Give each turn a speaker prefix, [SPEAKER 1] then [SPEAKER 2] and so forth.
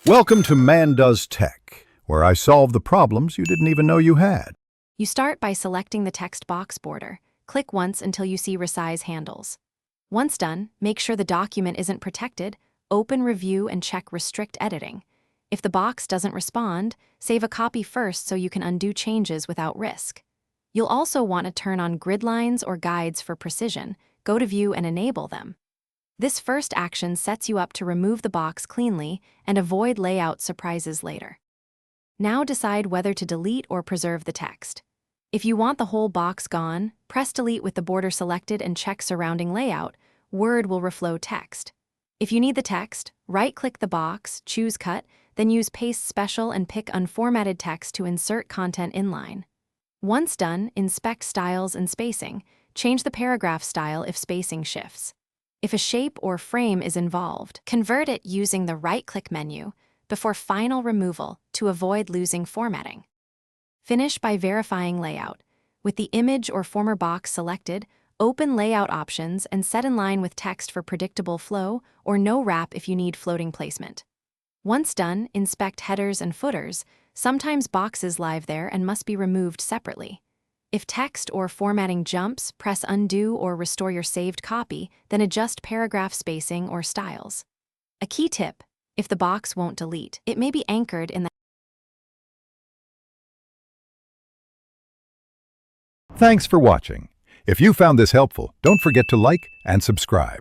[SPEAKER 1] Welcome to Man Does Tech, where I solve the problems you didn't even know you had.
[SPEAKER 2] You start by selecting the text box border. Click once until you see resize handles. Once done, make sure the document isn't protected, open Review and check Restrict Editing. If the box doesn't respond, save a copy first so you can undo changes without risk. You'll also want to turn on grid lines or guides for precision. Go to View and enable them. This first action sets you up to remove the box cleanly and avoid layout surprises later. Now decide whether to delete or preserve the text. If you want the whole box gone, press Delete with the border selected and check Surrounding Layout. Word will reflow text. If you need the text, right-click the box, choose Cut, then use Paste Special and pick Unformatted Text to insert content inline. Once done, inspect styles and spacing. Change the paragraph style if spacing shifts. If a shape or frame is involved, convert it using the right-click menu before final removal to avoid losing formatting. Finish by verifying layout. With the image or former box selected, open Layout Options and set in line with text for predictable flow or no wrap if you need floating placement. Once done, inspect headers and footers. Sometimes boxes live there and must be removed separately. If text or formatting jumps, press Undo or restore your saved copy, then adjust paragraph spacing or styles. A key tip: if the box won't delete, it may be anchored in the...
[SPEAKER 1] Thanks for watching. If you found this helpful, don't forget to like and subscribe.